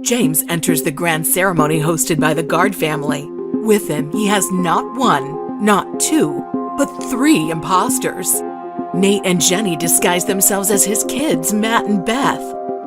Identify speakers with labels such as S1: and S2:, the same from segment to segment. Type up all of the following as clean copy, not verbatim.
S1: James enters the grand ceremony hosted by the guard family. With him, he has not one, not two, but 3 imposters. Nate and Jenny disguise themselves as his kids, Matt and Beth,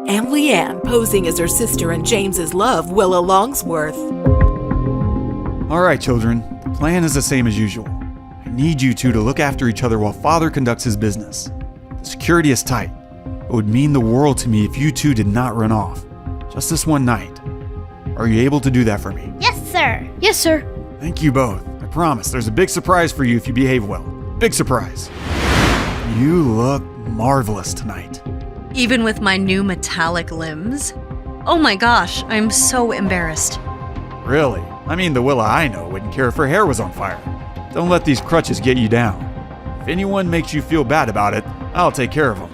S1: and Lian posing as her sister and James's love, Willa Longsworth.
S2: All right, children, the plan is the same as usual. I need you two to look after each other while Father conducts his business. The security is tight. It would mean the world to me if you two did not run off. Just this one night. Are you able to do that for me?
S3: Yes, sir.
S4: Yes, sir.
S2: Thank you both. I promise there's a big surprise for you if you behave well. Big surprise. You look marvelous tonight.
S4: Even with my new metallic limbs? Oh my gosh, I'm so embarrassed.
S2: Really? I mean, the Willa I know wouldn't care if her hair was on fire. Don't let these crutches get you down. If anyone makes you feel bad about it, I'll take care of them.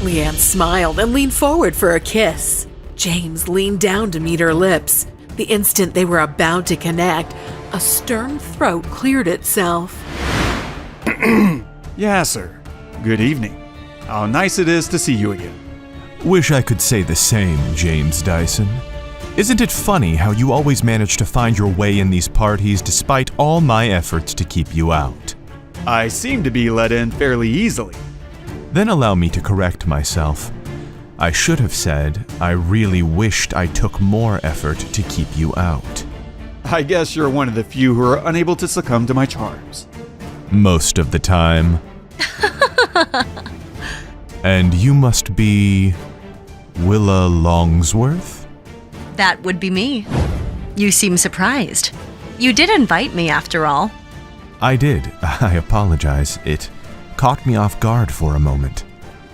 S1: Lian smiled and leaned forward for a kiss. James leaned down to meet her lips. The instant they were about to connect, a stern throat cleared itself.
S2: Yasir, good evening. How nice it is to see you again.
S5: Wish I could say the same, James Dyson. Isn't it funny how you always manage to find your way in these parties despite all my efforts to keep you out?
S2: I seem to be let in fairly easily.
S5: Then allow me to correct myself. I should have said, I really wished I took more effort to keep you out.
S2: I guess you're one of the few who are unable to succumb to my charms.
S5: Most of the time. And you must be Willa Longsworth?
S4: That would be me. You seem surprised. You did invite me after all.
S5: I did. I apologize. It caught me off guard for a moment.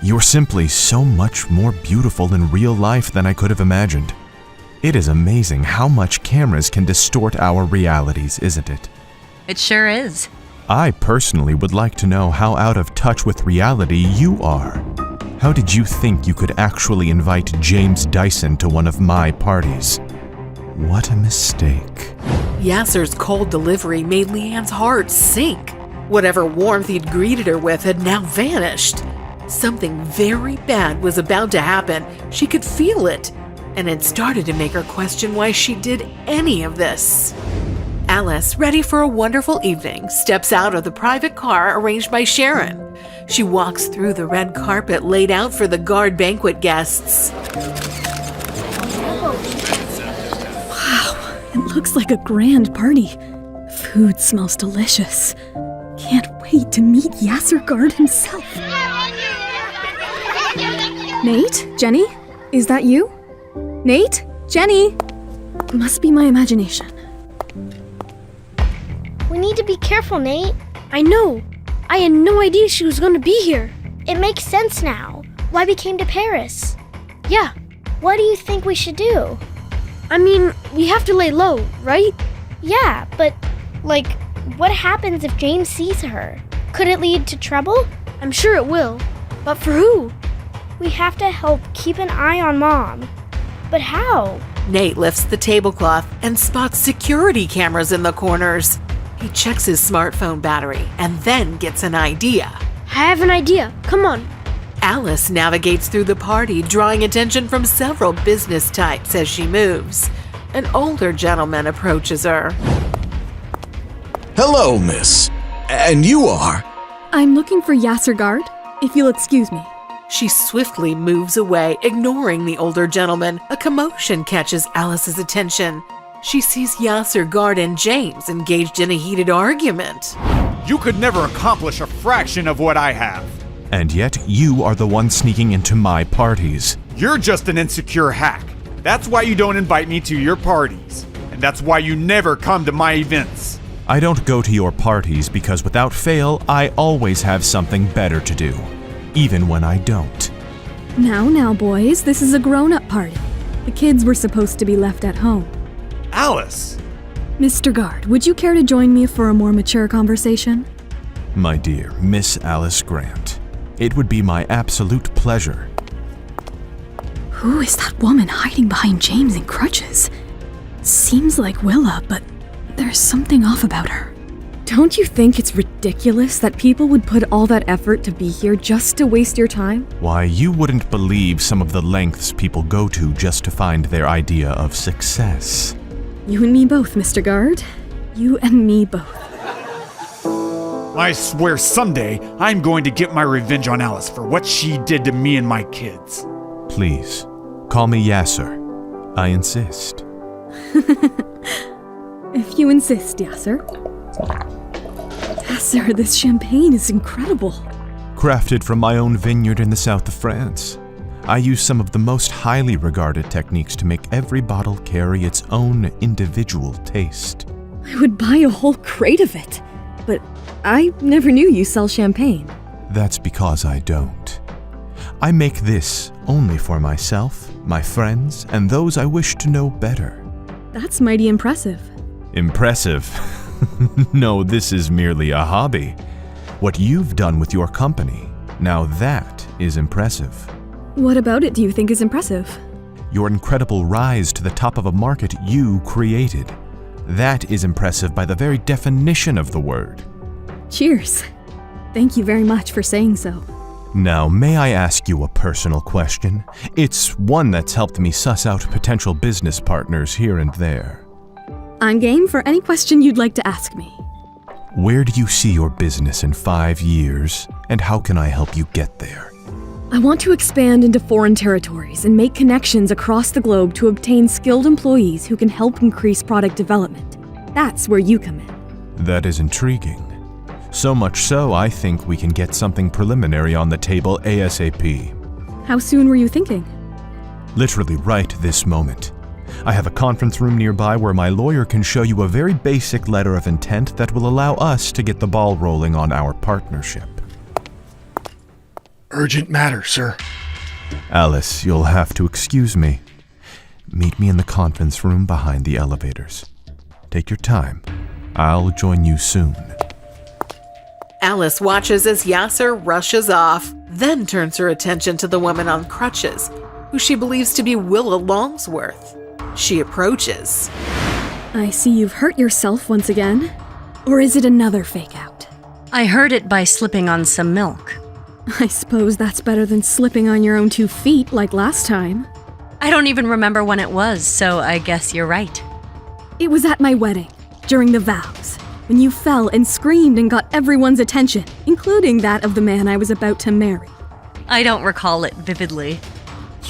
S5: You're simply so much more beautiful in real life than I could have imagined. It is amazing how much cameras can distort our realities, isn't it?
S4: It sure is.
S5: I personally would like to know how out of touch with reality you are. How did you think you could actually invite James Dyson to one of my parties? What a mistake.
S1: Yasir's cold delivery made Lian's heart sink. Whatever warmth he'd greeted her with had now vanished. Something very bad was about to happen. She could feel it, and it started to make her question why she did any of this. Alice, ready for a wonderful evening, steps out of the private car arranged by Sharon. She walks through the red carpet laid out for the guard banquet guests.
S6: Wow, it looks like a grand party. Food smells delicious. Can't wait to meet Yasir Guard himself. Nate? Jenny? Is that you? Nate? Jenny? Must be my imagination.
S3: We need to be careful, Nate.
S7: I know. I had no idea she was going to be here.
S3: It makes sense now. Why we came to Paris.
S7: Yeah.
S3: What do you think we should do?
S7: I mean, we have to lay low, right?
S3: Yeah, but, what happens if James sees her? Could it lead to trouble?
S7: I'm sure it will. But for who?
S3: We have to help keep an eye on Mom. But how?
S1: Nate lifts the tablecloth and spots security cameras in the corners. He checks his smartphone battery and then gets an idea.
S7: I have an idea. Come on.
S1: Alice navigates through the party, drawing attention from several business types as she moves. An older gentleman approaches her.
S8: Hello, miss. And you are?
S6: I'm looking for Yasir Guard, if you'll excuse me.
S1: She swiftly moves away, ignoring the older gentleman. A commotion catches Alice's attention. She sees Yasir Guard and James engaged in a heated argument.
S2: You could never accomplish a fraction of what I have.
S5: And yet you are the one sneaking into my parties.
S2: You're just an insecure hack. That's why you don't invite me to your parties. And that's why you never come to my events.
S5: I don't go to your parties because without fail, I always have something better to do. Even when I don't.
S6: Now, boys, this is a grown-up party. The kids were supposed to be left at home.
S2: Alice!
S6: Mr. Guard, would you care to join me for a more mature conversation?
S5: My dear Miss Alice Grant, it would be my absolute pleasure.
S6: Who is that woman hiding behind James in crutches? Seems like Willa, but there's something off about her. Don't you think it's ridiculous that people would put all that effort to be here just to waste your time?
S5: Why, you wouldn't believe some of the lengths people go to just to find their idea of success.
S6: You and me both, Mr. Guard. You and me both.
S2: I swear someday I'm going to get my revenge on Alice for what she did to me and my kids.
S5: Please, call me Yasir. I insist.
S6: If you insist, Yasir. Yasir, this champagne is incredible.
S5: Crafted from my own vineyard in the south of France. I use some of the most highly regarded techniques to make every bottle carry its own individual taste.
S6: I would buy a whole crate of it, but I never knew you sell champagne.
S5: That's because I don't. I make this only for myself, my friends, and those I wish to know better.
S6: That's mighty impressive.
S5: Impressive? No, this is merely a hobby. What you've done with your company, now that is impressive.
S6: What about it do you think is impressive?
S5: Your incredible rise to the top of a market you created. That is impressive by the very definition of the word.
S6: Cheers. Thank you very much for saying so.
S5: Now, may I ask you a personal question? It's one that's helped me suss out potential business partners here and there.
S6: I'm game for any question you'd like to ask me.
S5: Where do you see your business in 5 years, and how can I help you get there?
S6: I want to expand into foreign territories and make connections across the globe to obtain skilled employees who can help increase product development. That's where you come in.
S5: That is intriguing. So much so, I think we can get something preliminary on the table ASAP.
S6: How soon were you thinking?
S5: Literally right this moment. I have a conference room nearby where my lawyer can show you a very basic letter of intent that will allow us to get the ball rolling on our partnership.
S8: Urgent matter, sir.
S5: Alice, you'll have to excuse me. Meet me in the conference room behind the elevators. Take your time. I'll join you soon.
S1: Alice watches as Yasir rushes off, then turns her attention to the woman on crutches, who she believes to be Willa Longsworth. She approaches.
S6: I see you've hurt yourself once again. Or is it another fake out?
S4: I heard it by slipping on some milk.
S6: I suppose that's better than slipping on your own 2 feet like last time.
S4: I don't even remember when it was, so I guess you're right.
S6: It was at my wedding, during the vows, when you fell and screamed and got everyone's attention, including that of the man I was about to marry.
S4: I don't recall it vividly.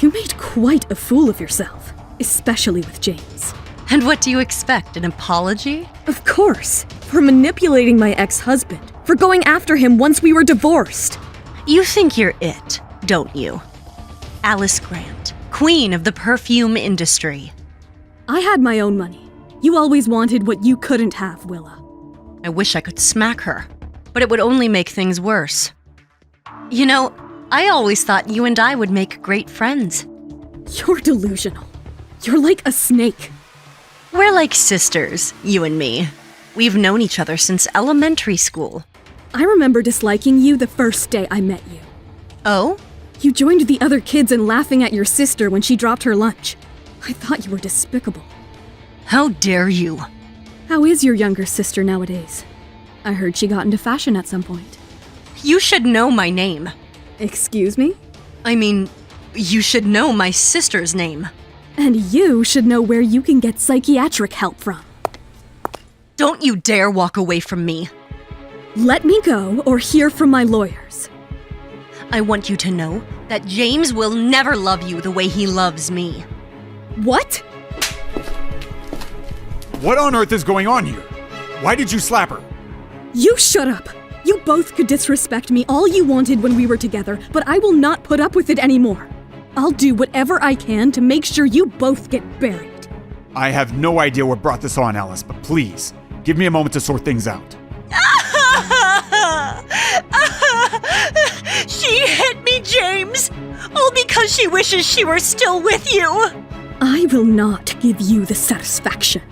S6: You made quite a fool of yourself, especially with James.
S4: And what do you expect, an apology?
S6: Of course, for manipulating my ex-husband, for going after him once we were divorced.
S4: You think you're it, don't you? Alice Grant, queen of the perfume industry.
S6: I had my own money. You always wanted what you couldn't have, Willa.
S4: I wish I could smack her, but it would only make things worse. You know, I always thought you and I would make great friends.
S6: You're delusional. You're like a snake.
S4: We're like sisters, you and me. We've known each other since elementary school.
S6: I remember disliking you the first day I met you.
S4: Oh?
S6: You joined the other kids in laughing at your sister when she dropped her lunch. I thought you were despicable.
S4: How dare you?
S6: How is your younger sister nowadays? I heard she got into fashion at some point.
S4: You should know my name.
S6: Excuse me?
S4: I mean, you should know my sister's name.
S6: And you should know where you can get psychiatric help from.
S4: Don't you dare walk away from me.
S6: Let me go or hear from my lawyers.
S4: I want you to know that James will never love you the way he loves me.
S6: What?
S2: What on earth is going on here? Why did you slap her?
S6: You shut up. You both could disrespect me all you wanted when we were together, but I will not put up with it anymore. I'll do whatever I can to make sure you both get buried.
S2: I have no idea what brought this on, Alice, but please, give me a moment to sort things out.
S4: She hit me, James! All because she wishes she were still with you!
S6: I will not give you the satisfaction.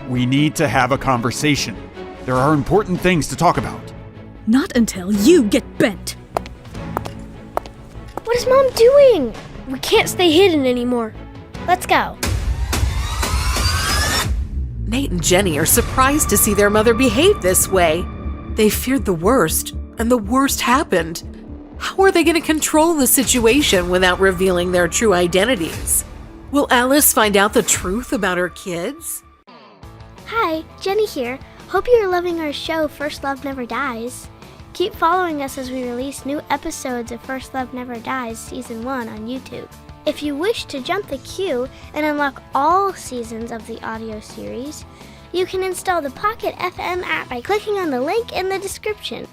S2: We need to have a conversation. There are important things to talk about.
S6: Not until you get bent.
S3: What is Mom doing? We can't stay hidden anymore. Let's go.
S1: Nate and Jenny are surprised to see their mother behave this way. They feared the worst, and the worst happened. How are they going to control the situation without revealing their true identities? Will Alice find out the truth about her kids?
S3: Hi, Jenny here. Hope you're loving our show, First Love Never Dies. Keep following us as we release new episodes of First Love Never Dies Season 1 on YouTube. If you wish to jump the queue and unlock all seasons of the audio series, you can install the Pocket FM app by clicking on the link in the description.